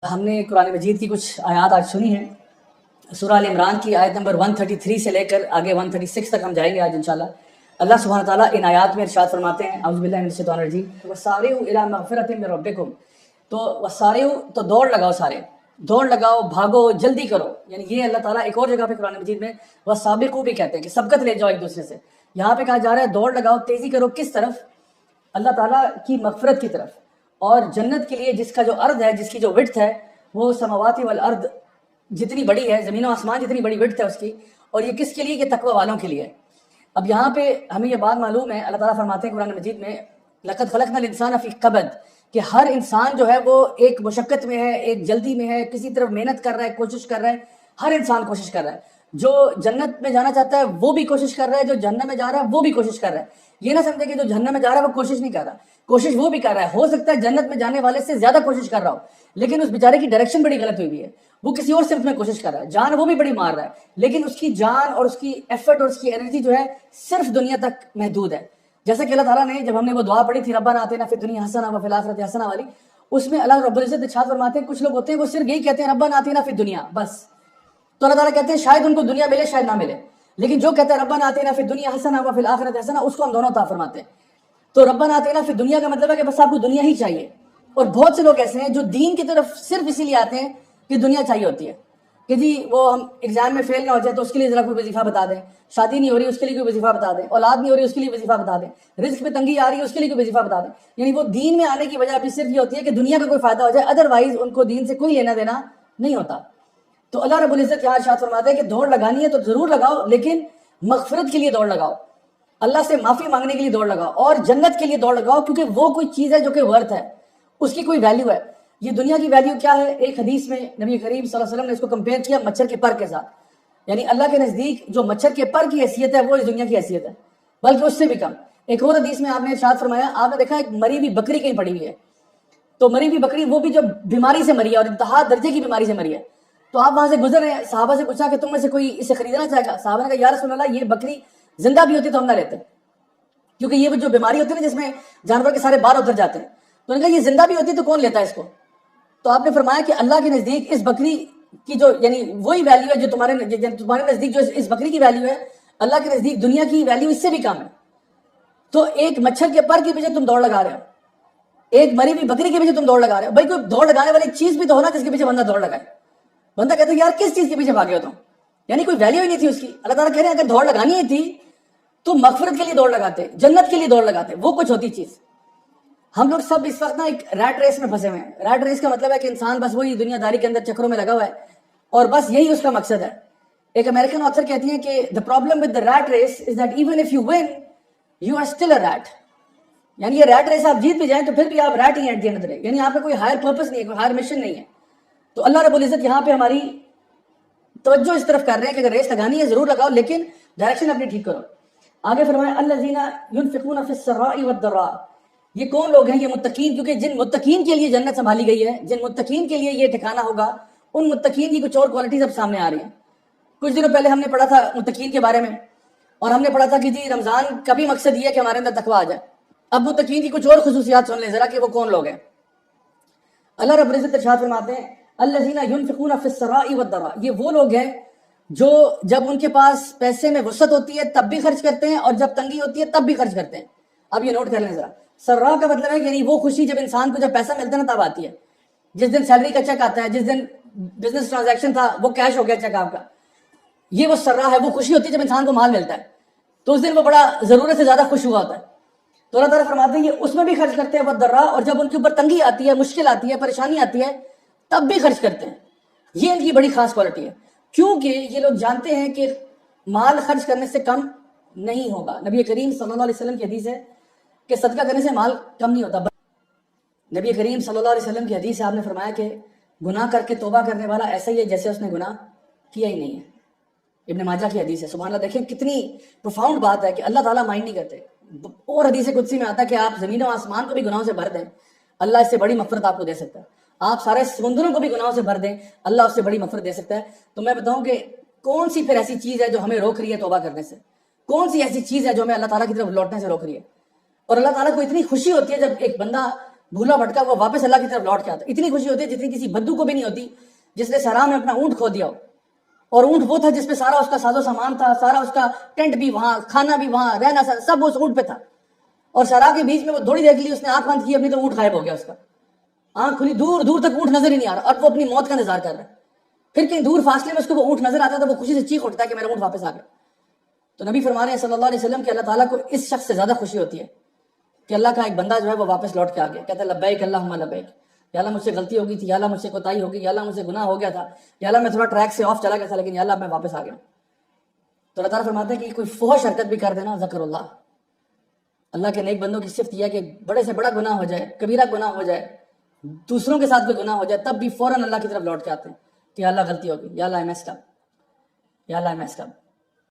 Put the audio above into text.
ہم نے قرآن مجید کی کچھ آیات آج سنی ہیں. سورہ ال عمران کی آیت نمبر 133 سے لے کر آگے 136 تک ہم جائیں گے آج انشاءاللہ. اللہ سبحانہ تعالیٰ ان آیات میں ارشاد فرماتے ہیں اعوذ باللہ من الشیطان الرجیم وسارعوا الی مغفرۃ من ربکم. تو وسارعوا تو دوڑ لگاؤ، سارے دوڑ لگاؤ، بھاگو، جلدی کرو. یعنی یہ اللہ تعالیٰ ایک اور جگہ پہ قرآن مجید میں وسابقوا بھی کہتے ہیں کہ سبقت لے جاؤ ایک دوسرے سے. یہاں پہ کہا جا رہا ہے دوڑ لگاؤ، تیزی کرو. کس طرف؟ اللہ تعالیٰ کی مغفرت کی طرف، اور جنت کے لیے جس کا جو عرض ہے، جس کی جو وڈتھ ہے وہ سماوات والارض جتنی بڑی ہے، زمین و آسمان جتنی بڑی وڈتھ ہے اس کی. اور یہ کس کے لیے؟ کہ تقوی والوں کے لیے. اب یہاں پہ ہمیں یہ بات معلوم ہے، اللہ تعالیٰ فرماتے ہیں قرآن مجید میں لقد خلقنا الانسان فی کبد، کہ ہر انسان جو ہے وہ ایک مشقت میں ہے، ایک جلدی میں ہے، کسی طرف محنت کر رہا ہے، کوشش کر رہا ہے. ہر انسان کوشش کر رہا ہے. جو جنت میں جانا چاہتا ہے وہ بھی کوشش کر رہا ہے، جو جہنم میں جا رہا ہے وہ بھی کوشش کر رہا ہے. یہ نہ سمجھے کہ جو جہنم میں جا رہا ہے وہ کوشش نہیں کر رہا، کوشش وہ بھی کر رہا ہے. ہو سکتا ہے جنت میں جانے والے سے زیادہ کوشش کر رہا ہو، لیکن اس بیچارے کی ڈائریکشن بڑی غلط ہوئی ہے. وہ کسی اور صرف میں کوشش کر رہا ہے، جان وہ بھی بڑی مار رہا ہے، لیکن اس کی جان اور اس کی ایفرٹ اور اس کی انرجی جو ہے صرف دنیا تک محدود ہے. جیسا کہ اللہ تعالیٰ نے جب ہم نے وہ دعا پڑھی تھی ربنا آتنا فی الدنیا حسنہ وفی الآخرۃ حسنہ والی، اس میں اللہ رب العزت ارشاد فرماتے ہیں کچھ لوگ ہوتے ہیں وہ صرف یہی کہتے ہیں ربنا آتنا فی الدنیا بس. تو اللہ تعالیٰ کہتے ہیں شاید ان کو دنیا ملے شاید نہ ملے، لیکن جو کہتا ہے ربنا آتنا فی الدنیا حسنہ وفی الآخرۃ حسنہ اس کو ہم دونوں عطا فرماتے ہیں. تو ربنا آتنا فی الدنیا کا مطلب ہے کہ بس آپ کو دنیا ہی چاہیے. اور بہت سے لوگ ایسے ہیں جو دین کی طرف صرف اسی لیے آتے ہیں کہ دنیا چاہیے ہوتی ہے، کہ جی وہ ہم ایگزام میں فیل نہ ہو جائے تو اس کے لیے ذرا کوئی وظیفہ بتا دیں، شادی نہیں ہو رہی اس کے لیے کوئی وظیفہ بتا دیں، اولاد نہیں ہو رہی اس کے لیے وظیفہ بتا دیں، رزق میں تنگی آ رہی ہے اس کے لیے کوئی وظیفہ بتا دیں. یعنی وہ دین میں آنے کی وجہ بھی صرف یہ ہوتی ہے کہ دنیا کا کوئی فائدہ ہو جائے، ادروائز ان کو دین سے کوئی لینا دینا نہیں ہوتا. تو اللہ رب العزت یہاں ارشاد فرماتے ہیں کہ دوڑ لگانی ہے تو ضرور لگاؤ، لیکن مغفرت کے لیے دوڑ لگاؤ، اللہ سے معافی مانگنے کے لیے دوڑ لگاؤ، اور جنت کے لیے دوڑ لگاؤ، کیونکہ وہ کوئی چیز ہے جو کہ ورتھ ہے، اس کی کوئی ویلیو ہے. یہ دنیا کی ویلیو کیا ہے؟ ایک حدیث میں نبی کریم صلی اللہ علیہ وسلم نے اس کو کمپیئر کیا مچھر کے پر کے ساتھ. یعنی اللہ کے نزدیک جو مچھر کے پر کی حیثیت ہے وہ اس دنیا کی حیثیت ہے، بلکہ اس سے بھی کم. ایک اور حدیث میں آپ نے ارشاد فرمایا، آپ نے دیکھا ایک مری ہوئی بکری کہیں پڑی ہوئی ہے، تو مری ہوئی بکری وہ بھی جو بیماری سے مری ہے اور انتہا درجے کی بیماری سے مری ہے. تو آپ وہاں سے گزر رہے ہیں، صحابہ سے پوچھا کہ تم میں سے کوئی اسے خریدنا چاہے گا؟ صحابہ نے کہا یا رسول اللہ یہ بکری زندہ بھی ہوتی تو ہم نہ لیتے، کیونکہ یہ جو بیماری ہوتی ہے نا جس میں جانور کے سارے بال اتر جاتے ہیں. تو انہوں نے کہا یہ زندہ بھی ہوتی تو کون لیتا ہے اس کو؟ تو آپ نے فرمایا کہ اللہ کے نزدیک اس بکری کی جو یعنی وہی ویلیو ہے جو تمہارے نزدیک جو اس بکری کی ویلیو ہے، اللہ کے نزدیک دنیا کی ویلیو اس سے بھی کم ہے. تو ایک مچھر کے پر کے پیچھے تم دوڑ لگا رہے ہو، ایک مری ہوئی بکری کے پیچھے تم دوڑ لگا رہے ہو. بھائی کوئی دوڑ لگانے والی چیز بھی تو ہونا جس کے پیچھے بندہ دوڑ لگائے. بندہ کہتا ہے یار کس چیز کے پیچھے بھاگے ہو تم؟ یعنی کوئی ویلیو ہی نہیں تھی اس کی. اللہ تعالیٰ کہہ رہے ہیں اگر دوڑ لگانی ہی تھی تو مغفرت کے لیے دوڑ لگاتے، جنت کے لیے دوڑ لگاتے، وہ کچھ ہوتی چیز. ہم لوگ سب اس وقت نا ایک ریٹ ریس میں پھنسے ہوئے ہیں. ریٹ ریس کا مطلب ہے کہ انسان بس وہی دنیا داری کے اندر چکروں میں لگا ہوا ہے اور بس یہی اس کا مقصد ہے. ایک امریکن آتھر کہتی ہیں کہ the problem with the rat race is that even if you win you are still a rat. یعنی یہ ریٹ ریس آپ جیت بھی جائیں تو پھر بھی آپ ریٹ ہی ہیں at the end of the day, یعنی آپ کا کوئی ہائر پرپس نہیں ہے، کوئی ہائر مشن نہیں ہے. تو اللہ رب العزت یہاں پہ ہماری توجہ اس طرف کر رہے ہیں کہ اگر ریس لگانی ہے ضرور لگاؤ، لیکن ڈائریکشن اپنی ٹھیک کرو. آگے فرمایا الذین ينفقون فی السراء والضراء. یہ کون لوگ ہیں؟ یہ متقین، کیونکہ جن متقین کے لیے جنت سنبھالی گئی ہے، جن متقین کے لیے یہ ٹھکانہ ہوگا، ان متقین کی کچھ اور کوالٹیز اب سامنے آ رہی ہیں. کچھ دنوں پہلے ہم نے پڑھا تھا متقین کے بارے میں، اور ہم نے پڑھا تھا کہ جی رمضان کا بھی مقصد یہ ہے کہ ہمارے اندر تقویٰ آ جائے. اب متقین کی کچھ اور خصوصیات سن لیں ذرا کہ وہ کون لوگ ہیں. اللہ رب العزت ارشاد فرماتے ہیں الذین ينفقون فی السراء والضراء. یہ وہ لوگ ہیں جو جب ان کے پاس پیسے میں وسعت ہوتی ہے تب بھی خرچ کرتے ہیں، اور جب تنگی ہوتی ہے تب بھی خرچ کرتے ہیں. اب یہ نوٹ کر لیں ذرا. سرا کا مطلب ہے یعنی وہ خوشی جب انسان کو جب پیسہ ملتا ہے نا تب آتی ہے. جس دن سیلری کا چیک آتا ہے، جس دن بزنس ٹرانزیکشن تھا وہ کیش ہو گیا چیک آپ کا، یہ وہ سرا ہے، وہ خوشی ہوتی ہے جب انسان کو مال ملتا ہے تو اس دن وہ بڑا ضرورت سے زیادہ خوش ہوا ہوتا ہے. تو اللہ تعالیٰ فرماتے ہیں یہ اس میں بھی خرچ کرتے ہیں والضراء، اور جب ان کے اوپر تنگی آتی ہے، مشکل آتی ہے، پریشانی آتی ہے تب بھی خرچ کرتے ہیں. یہ ان کی بڑی خاص کوالٹی ہے، کیونکہ یہ لوگ جانتے ہیں کہ مال خرچ کرنے سے کم نہیں ہوگا. نبی کریم صلی اللہ علیہ وسلم کی حدیث ہے کہ صدقہ کرنے سے مال کم نہیں ہوتا. نبی کریم صلی اللہ علیہ وسلم کی حدیث ہے، آپ نے فرمایا کہ گناہ کر کے توبہ کرنے والا ایسا ہی ہے جیسے اس نے گناہ کیا ہی نہیں ہے. ابن ماجہ کی حدیث ہے. سبحان اللہ، دیکھیں کتنی پروفاؤنڈ بات ہے کہ اللہ تعالیٰ مائنڈ نہیں کرتے. اور حدیث قدسی میں آتا ہے کہ آپ زمین و آسمان کو بھی گناہوں سے بھر دیں، اللہ اس سے بڑی مغفرت آپ کو دے سکتا ہے. آپ سارے سمندروں کو بھی گناہوں سے بھر دیں، اللہ اس سے بڑی مغفرت دے سکتا ہے. تو میں بتاؤں کہ کون سی پھر ایسی چیز ہے جو ہمیں روک رہی ہے توبہ کرنے سے؟ کون سی ایسی چیز ہے جو ہمیں اللہ تعالیٰ کی طرف لوٹنے سے روک رہی ہے؟ اور اللہ تعالیٰ کو اتنی خوشی ہوتی ہے جب ایک بندہ بھولا بھٹکا وہ واپس اللہ کی طرف لوٹ کے آتا ہے. اتنی خوشی ہوتی ہے جتنی کسی بدو کو بھی نہیں ہوتی جس نے صحرا میں اپنا اونٹ کھو دیا ہو. اور اونٹ وہ تھا جس پہ سارا اس کا ساز و سامان تھا, سارا اس کا ٹینٹ بھی وہاں, کھانا بھی وہاں, رہنا سب اس اونٹ پہ تھا. اور صحرا کے بیچ میں وہ تھوڑی دیکھ لی, اس نے آنکھ بند کی اپنی تو اونٹ غائب ہو گیا, اس کا آنکھ کھلی, دور دور تک اونٹ نظر ہی نہیں آ رہا. اب وہ اپنی موت کا انتظار کر رہا ہے. پھر کہیں دور فاصلے میں اس کو وہ اونٹ نظر آتا ہے تو وہ خوشی سے چیخ اٹھتا ہے کہ میرا اونٹ واپس آ گیا. تو نبی فرما رہے ہیں صلی اللہ علیہ وسلم کہ اللہ تعالیٰ کو اس شخص سے زیادہ خوشی ہوتی ہے کہ اللہ کا ایک بندہ جو ہے وہ واپس لوٹ کے آ گیا. کہتا ہے لبیک اللہم لبیک, یا اللہ مجھ سے غلطی ہو گئی تھی, یا اللہ مجھ سے کوتاہی ہو گئی, یا اللہ مجھ سے گناہ ہو گیا تھا, یا اللہ میں تھوڑا ٹریک سے آف چلا گیا تھا, لیکن یا اللہ میں واپس آ گیا. تو اللہ تعالیٰ فرماتے ہیں کہ کوئی فحش حرکت بھی کر دینا, ذکر اللہ کے نیک بندوں کی صفت یہ ہے کہ بڑے سے بڑا گناہ ہو جائے, کبیرہ گناہ ہو جائے, دوسروں کے ساتھ کوئی گناہ ہو جائے, تب بھی فوراً اللہ کی طرف لوٹ کے آتے ہیں کہ یا اللہ غلطی ہو گئی, یا اللہ I messed up, یا اللہ I messed up.